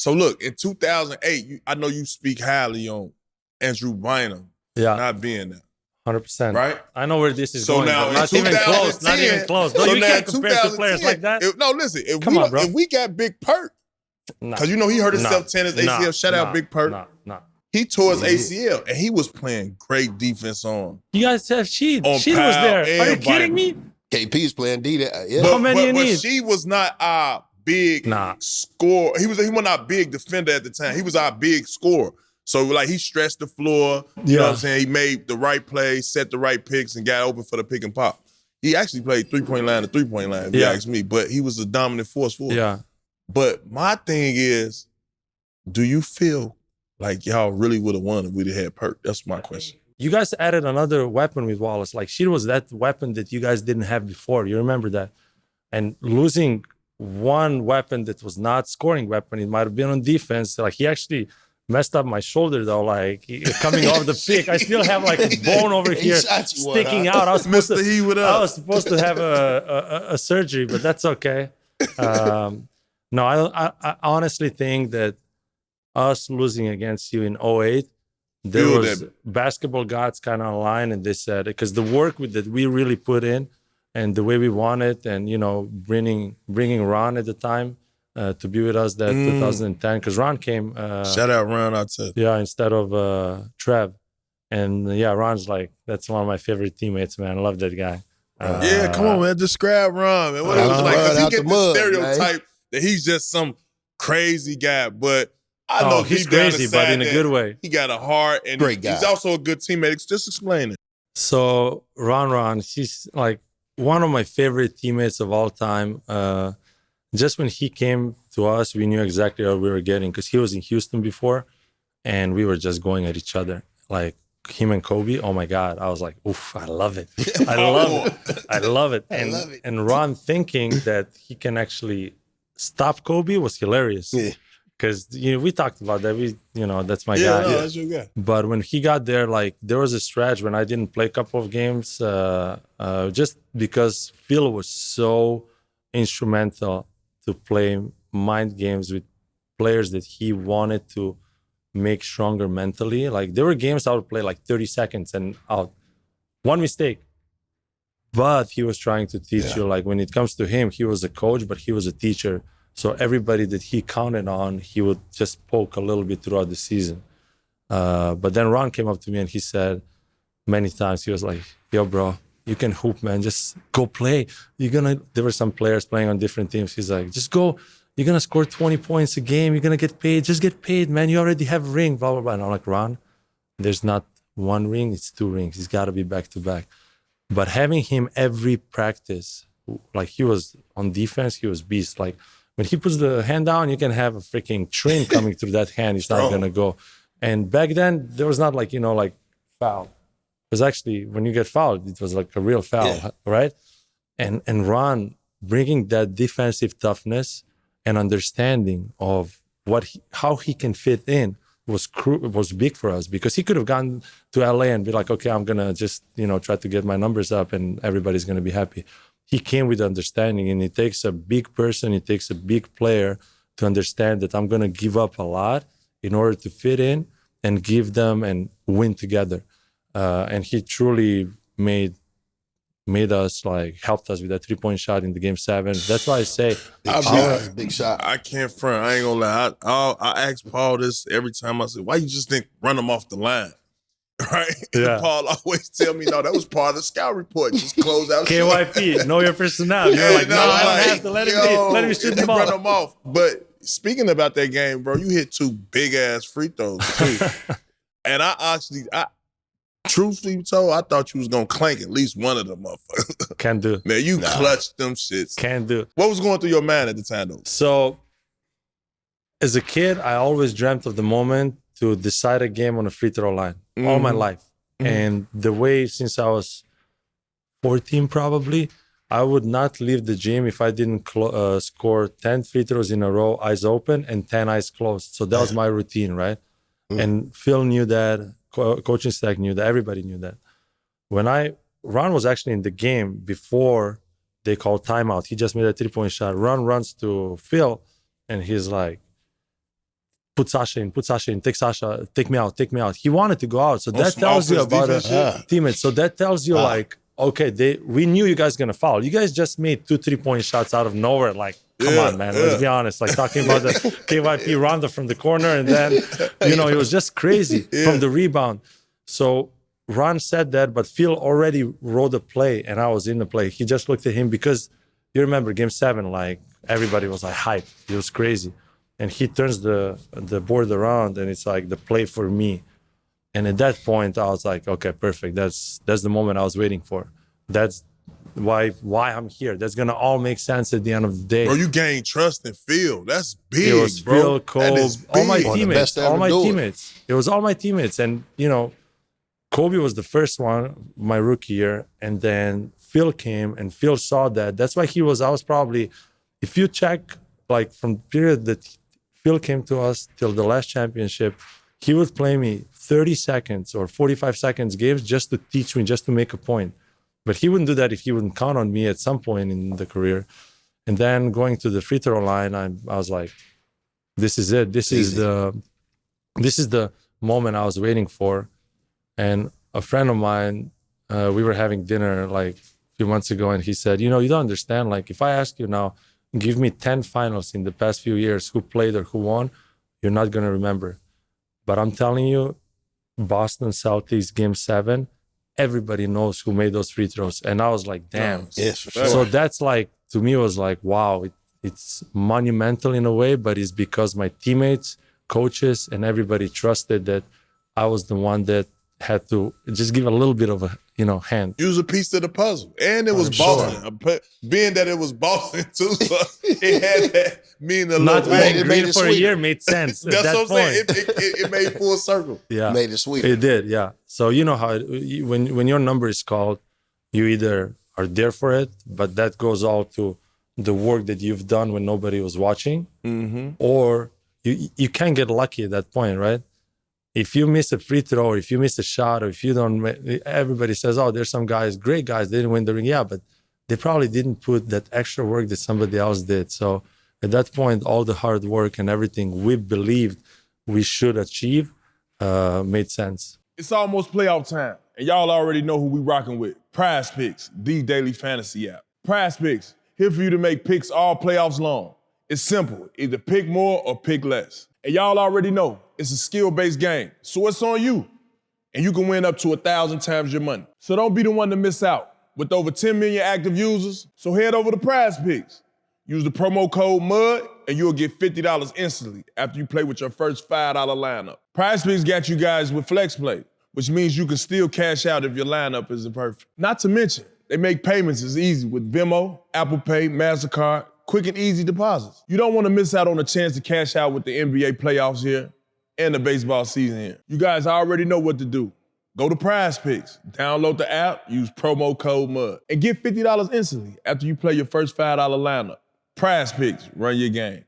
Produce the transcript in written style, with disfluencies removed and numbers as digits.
So look, in 2008, I know you speak highly on Andrew Bynum not being there. 100%. Right? I know where this is So going. now But not even close. Not even close. No, so you can't compare two players like that. If we got Big Perk, because you know he hurt himself tennis ACL. Shout out Big Perk. He tore his ACL and he was playing great defense on. You guys have Sheed. Sheed was there. Are you kidding me? KP's playing D. Yeah. How many you need? But she was not our big scorer. He was not big defender at the time. He was our big scorer. So like he stretched the floor. You know what I'm saying? He made the right plays, set the right picks, and got open for the pick and pop. He actually played 3-point line to 3-point line, if you ask me. But he was a dominant force for us. Yeah. But my thing is, do you feel like y'all really would have won if we'd have had Perk? That's my question. You guys added another weapon with Wallace. Like she was that weapon that you guys didn't have before. You remember that? And losing one weapon that was not scoring weapon, it might have been on defense. Like he actually messed up my shoulder though. Like coming off the pick, I still have like a bone over here sticking out. I was supposed to have a surgery, but that's okay. No, I honestly think that us losing against you in 2008, there was basketball gods kind of aligned, and they said, because the work that we really put in and the way we won it, and, you know, bringing Ron at the time to be with us that 2010, because Ron came. Shout out Ron, Artest. Yeah, instead of Trev. And Ron's like, that's one of my favorite teammates, man. I love that guy. Come on, man. Describe Ron, man. What it was like? Because he gets the stereotype that he's just some crazy guy, but I know he's crazy, but in a good way. He got a heart, and he's also a good teammate. Just explain it. So Ron, he's like one of my favorite teammates of all time. Just when he came to us, we knew exactly what we were getting because he was in Houston before, and we were just going at each other. Like him and Kobe, oh my God. I was like, oof, I love it. I love it. And Ron thinking that he can actually stop Kobe was hilarious. Yeah. Because we talked about that. That's my guy. No, that's your guy. But when he got there, like there was a stretch when I didn't play a couple of games, just because Phil was so instrumental to play mind games with players that he wanted to make stronger mentally. Like there were games I would play like 30 seconds and out. One mistake. But he was trying to teach you, like when it comes to him, he was a coach, but he was a teacher. So everybody that he counted on, he would just poke a little bit throughout the season. But then Ron came up to me and he said many times, he was like, yo, bro, you can hoop, man. Just go play. There were some players playing on different teams. He's like, just go. You're going to score 20 points a game. You're going to get paid. Just get paid, man. You already have a ring, blah, blah, blah. And I'm like, Ron, there's not one ring. It's 2 rings. He's got to be back to back. But having him every practice, like he was on defense, he was beast. Like, when he puts the hand down, you can have a freaking train coming through that hand. It's not going to go. And back then, there was not like, like foul. It was actually, when you get fouled, it was like a real foul, right? And Ron bringing that defensive toughness and understanding of how he can fit in was big for us, because he could have gone to LA and be like, okay, I'm going to just, try to get my numbers up and everybody's going to be happy. He came with understanding, and it takes a big person, it takes a big player to understand that I'm going to give up a lot in order to fit in and give them and win together. And he truly made us, like, helped us with that 3-point shot in the game 7. That's why I say big shot. I can't front. I ain't gonna lie. I ask Paul this every time. I say, why you just didn't run him off the line? Right? Yeah. And Paul always tell me, no, that was part of the scout report. Just close out. KYP, know your personnel. You're like, no, I don't have to let him shoot the ball. Run him off. But speaking about that game, bro, you hit 2 big-ass free throws, too. And I truthfully told, I thought you was going to clank at least one of them motherfuckers. Can do. Man, you clutched them shits. Can do. What was going through your mind at the time, though? So, as a kid, I always dreamt of the moment to decide a game on a free throw line all my life. And the way, since I was 14 probably, I would not leave the gym if I didn't score 10 free throws in a row, eyes open, and 10 eyes closed. So that was my routine, right? And Phil knew that, coaching staff knew that, everybody knew that. Ron was actually in the game before they called timeout. He just made a 3-point shot. Ron runs to Phil, and he's like, put Sasha in, take Sasha, take me out. He wanted to go out. So that tells you about a teammate. So that tells you like, okay, we knew you guys gonna foul. You guys just made 2 3-point shots out of nowhere. Like, come on, man. Let's be honest. Like talking about the KYP Ronda from the corner, and then it was just crazy from the rebound. So Ron said that, but Phil already wrote a play, and I was in the play. He just looked at him because you remember Game 7, like everybody was like hyped. It was crazy. And he turns the board around, and it's like the play for me. And at that point, I was like, okay, perfect. That's the moment I was waiting for. That's why I'm here. That's gonna all make sense at the end of the day. Bro, you gain trust and Phil. That's big, it was bro. Phil, Kobe, all my teammates. It was all my teammates. And, Kobe was the first one, my rookie year. And then Phil came, and Phil saw that. That's why I was probably, if you check, like from the period that Phil came to us till the last championship, he would play me 30 seconds or 45 seconds games just to teach me, just to make a point. But he wouldn't do that if he wouldn't count on me at some point in the career. And then going to the free throw line, I was like, this is it. This is the moment I was waiting for. And a friend of mine, we were having dinner like a few months ago, and he said, you don't understand. Like, if I ask you now, give me 10 finals in the past few years, who played or who won, you're not going to remember. But I'm telling you, Boston Celtics Game 7, everybody knows who made those free throws. And I was like, damn. Yes, for sure. So that's like, to me, it was like, wow, it's monumental in a way, but it's because my teammates, coaches, and everybody trusted that I was the one that had to just give a little bit of a hand. You was a piece of the puzzle, and it was Boston. Being that it was Boston too, so it had that meaning a little. Not wearing green for a year made sense. That's at that what I'm point. saying. It made full circle. Yeah, made it sweet. It did. Yeah. So you know how when your number is called, you either are there for it, but that goes all to the work that you've done when nobody was watching, or you can't get lucky at that point, right? If you miss a free throw, or if you miss a shot, or if you don't, everybody says, oh, there's some guys, great guys, they didn't win the ring. Yeah, but they probably didn't put that extra work that somebody else did. So at that point, all the hard work and everything we believed we should achieve made sense. It's almost playoff time, and y'all already know who we rocking with. Prize Picks, the daily fantasy app. Prize Picks, here for you to make picks all playoffs long. It's simple, either pick more or pick less. And y'all already know, it's a skill-based game, so it's on you. And you can win up to 1,000 times your money. So don't be the one to miss out. With over 10 million active users, so head over to Prize Picks. Use the promo code MUD, and you'll get $50 instantly after you play with your first $5 lineup. Prize Picks got you guys with Flex Play, which means you can still cash out if your lineup isn't perfect. Not to mention, they make payments as easy with Venmo, Apple Pay, MasterCard, quick and easy deposits. You don't want to miss out on a chance to cash out with the NBA playoffs here and the baseball season here. You guys already know what to do. Go to Prize Picks, download the app, use promo code MUD, and get $50 instantly after you play your first $5 lineup. Prize Picks, run your game.